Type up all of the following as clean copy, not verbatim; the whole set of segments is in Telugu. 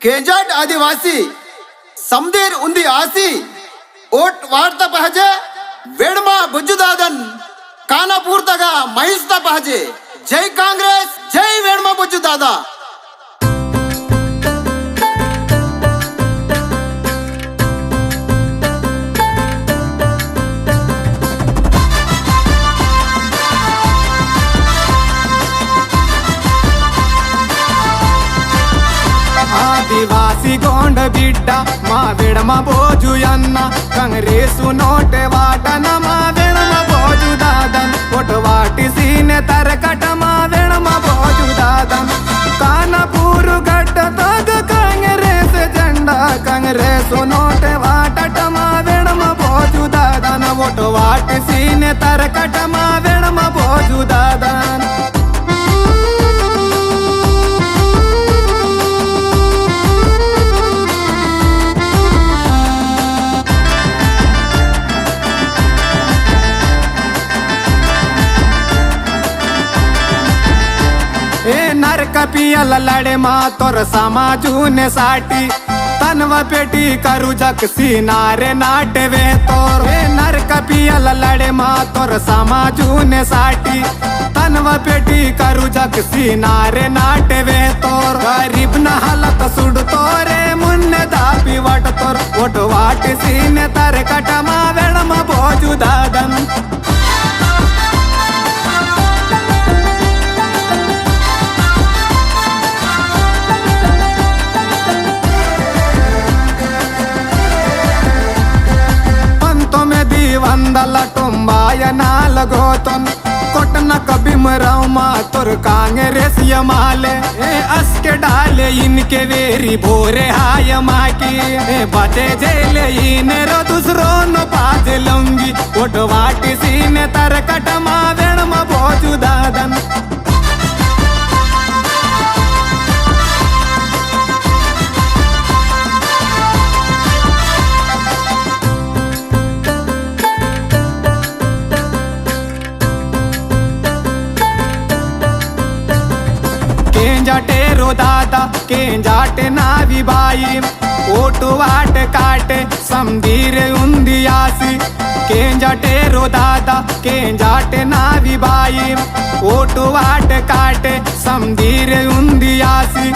केजाट आदिवासी समदेर उंदी आसी ओट वार्ता पाहिजे वेडमा बुज्जुदादन कानापूर्तगा महेशता पाहिजे। जय काँग्रेस, जय वेडमा बुज्जुदादा। आदिवासी गोंड बिड्डा मा वेडमा बोजुयन्न कांग्रेसु नोटे वाटन मा वेडमा बोजुदादन ओट वाटिसीने तरकट मा वेडमा बोजुदादन कानपूर गड्ड तग कांग्रेस झंडा कांग्रेसु नोटे वाटट मा वेडमा बोजुदादन ओट वाटिसीने तरकट मा वेडमा बोजुदादन। नरक पियल लड़े मा तोर समाजूने साठी तनव पेटी करू जक सीनारे नाटवे तोर। नरक पियल लड़े मा तोर समाजूने साठी तनव पेटी करू जक सीनारे नाटवे तोर। गरीब न हालत सुड तोरे मुन्ने दापी वट तोर ओट वाट सीने तर कटमा वेडम बोजुदादन। వందల తొంభై నాలుగోతోన్ కొట్టన కబిమరావు మా తోర్ కాంగ్రెస్ యమాలే अस्के डाले इनके वेरी भोरे हाय माकी बचे जेले इने रो दूसरो नो पाज लंगी ओट वाटी सीने तरकट मा वेडम बोजुदादन। केंजाटे रो दादा केंजाटे नावी बाई ओटू वाट काटे समधीर उंदियासी। केंजाटे रो दादा केंजाटे नावी बाई ओटू वाट काटे समधीर उंदियासी।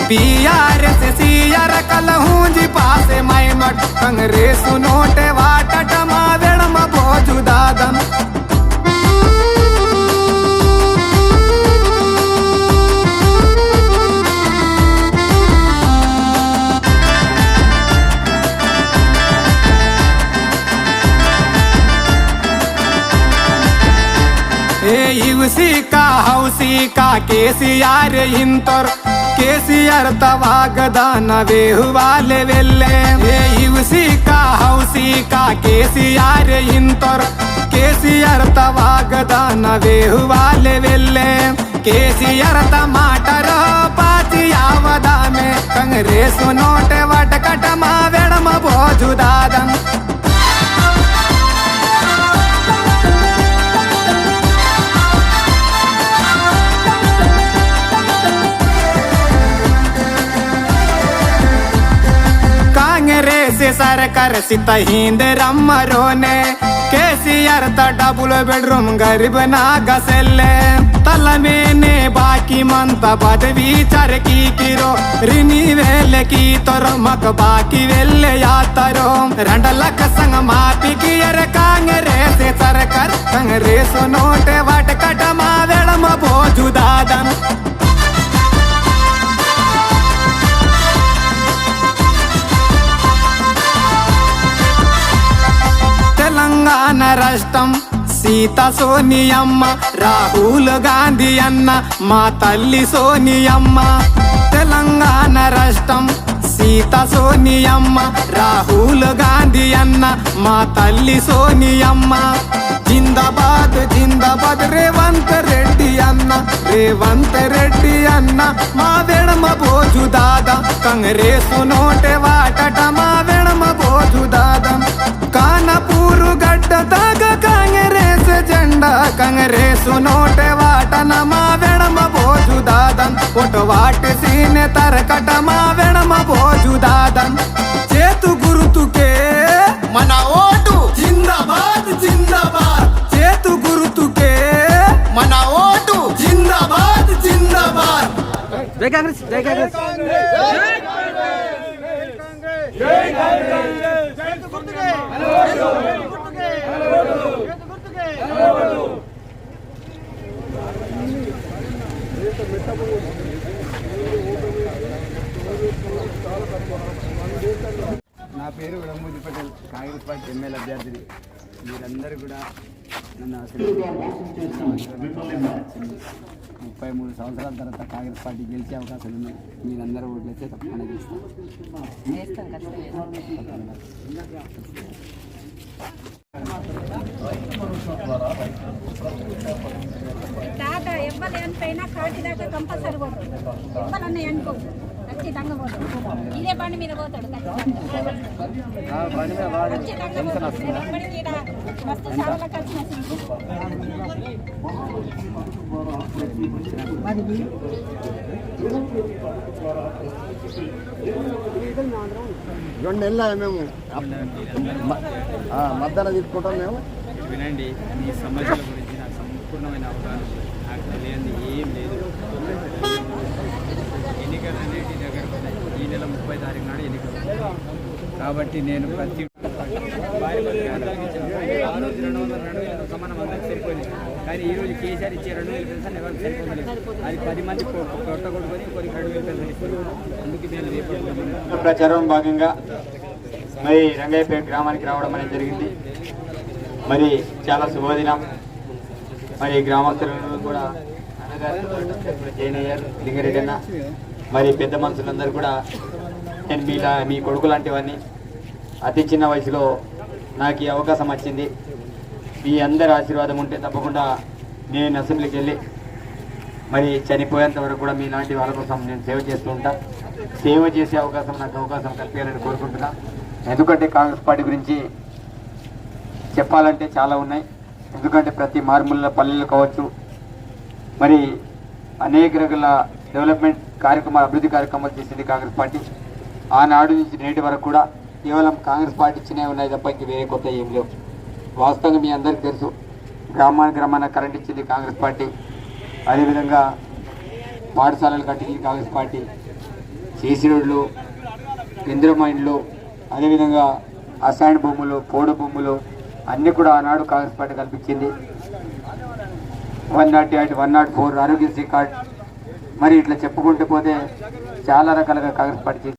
पियार से सियार कलहूंजी पासे मैमट कांग्रेस नोटे वाटट मा वेडम बोजुदादन। इवसी का हौसी का केसीआर इंतोर केसीआर तवागदान वेहुवाले वेल्ले। इवसी का हौसी का केसीआर इंतोर केसीआर तवागदान वेहुवाले वेल्ले। केसीआर टमाटर पाची आवदा में कांग्रेस नोटे वटकट मा वेडम बोजुदादन। सरकार सित हिंद रम्मरोने केसीआर ता डबल बेडरूम गरीब ना गसेले तलमेने बाकी मंत पदवी चर की किरो रिनी वेले की तोर मक बाकी वेले यातरो रंडलक संग मापी कियर कांग्रेस सरकार कांग्रेस नोटे वटकट मा वेडम बोजुदादन। తెలంగాణ రాష్ట్రం సీత సోనియమ్మ రాహుల్ గాంధీ అన్న మా తల్లి సోనియమ్మ। తెలంగాణ రాష్ట్రం సీత సోనియమ్మ రాహుల్ గాంధీ అన్న మా తల్లి సోనియమ్మ। జిందాబాద్ జిందాబాద్ రేవంత్ రెడ్డి అన్న రేవంత్ రెడ్డి అన్న మా వెడమ बोजुदादा कांग्रेस नोटे वाटट मा वेडम बोजुदादन। कानपूर गड्ड तग कांग्रेस झंडा कांग्रेस नोटे वाटन मा वेडम बोजुदादन ओट वाट सीने तरकट मा वेडम జై కాంగ్రెస్ జై కాంగ్రెస్ నా పేరు విడమూరి పటేల్, కాంగ్రెస్ పార్టీ ఎమ్మెల్యే అభ్యర్థిని. మీరందరూ కూడా నన్ను ఆశీర్వదించారు. 33 సంవత్సరాల తర్వాత కాంగ్రెస్ పార్టీ గెలిచే అవకాశాలు ఉన్నాయి. మీరందరూ ఓట్లేస్తే తప్పకుండా గెలుస్తాం. దాకా ఇవ్వలేనిపోయినా కాటి దాకా కంపల్సరీ పోతాడు. ఇవ్వాలన్నా అనుకోదు ఖచ్చితంగా పోతాడు. ఇదే బండి మీద పోతాడు ఖచ్చితంగా ఎప్పటికీ మస్తు సభలకు వచ్చిన రెండు నెలలు మేము మద్దతు తీసుకుంటాం. మేము వినండి, మీ సమస్యల గురించి నాకు సంపూర్ణమైన అవగాహన ఉంది. నాకు తెలియంది ఏం లేదు. ఎన్నికలు అనేటి దగ్గర ఈ నెల 30 తారీఖు నాడు ఎన్నికలు. కాబట్టి నేను ప్రతి భారీ సమానం అందరికి సరిపోయింది. కానీ ఈరోజు కేసీఆర్ ఇచ్చే 2000 పెన్షన్ ఎవరికి సరిపోలేదు. అది 10 మంది కొట్టగొట్టుకొని కొన్ని 2000 పెన్షన్ ఇస్తారు. అందుకే నేను రేపు ప్రచారం భాగంగా మరి రంగయ్యపేట గ్రామానికి రావడం అనేది జరిగింది. మరి చాలా శుభదినం. మరి గ్రామస్తులను కూడా జైన్ అయ్యారు, లింగారెడ్డి అన్న, మరి పెద్ద మనుషులందరూ కూడా నేను మీ కొడుకు లాంటివన్నీ అతి చిన్న వయసులో నాకు ఈ అవకాశం వచ్చింది. మీ అందరి ఆశీర్వాదం ఉంటే తప్పకుండా నేను అసెంబ్లీకి వెళ్ళి మరి చనిపోయేంత వరకు కూడా మీలాంటి వాళ్ళ కోసం నేను సేవ చేస్తూ ఉంటా. సేవ చేసే అవకాశం నాకు అవకాశం కల్పించాలని కోరుకుంటున్నా. ఎందుకంటే కాంగ్రెస్ పార్టీ గురించి చెప్పాలంటే చాలా ఉన్నాయి. ఎందుకంటే ప్రతి మారుమూల పల్లెలు కావచ్చు, మరి అనేక రకాల డెవలప్మెంట్ కార్యక్రమాలు, అభివృద్ధి కార్యక్రమాలు చేసింది కాంగ్రెస్ పార్టీ. ఆనాడు నుంచి నేటి వరకు కూడా కేవలం కాంగ్రెస్ పార్టీ ఇచ్చినవి ఉన్నాయి తప్ప ఇంక వేరే కొత్త ఏం లేవు. వాస్తవంగా మీ అందరికీ తెలుసు, గ్రామాన కరెంట్ ఇచ్చింది కాంగ్రెస్ పార్టీ. అదేవిధంగా పాఠశాలలు కట్టింది కాంగ్రెస్ పార్టీ. సీసీ రోడ్లు, ఇందిరమ్మ ఇండ్లు, అదేవిధంగా అసైన్ భూములు, పోడు భూములు అన్నీ కూడా ఆనాడు కాంగ్రెస్ పార్టీ కల్పించింది. 108, 104 ఆరోగ్యశ్రీ కార్డ్, మరి ఇట్లా చెప్పుకుంటూ పోతే చాలా రకాలుగా కాంగ్రెస్ పార్టీ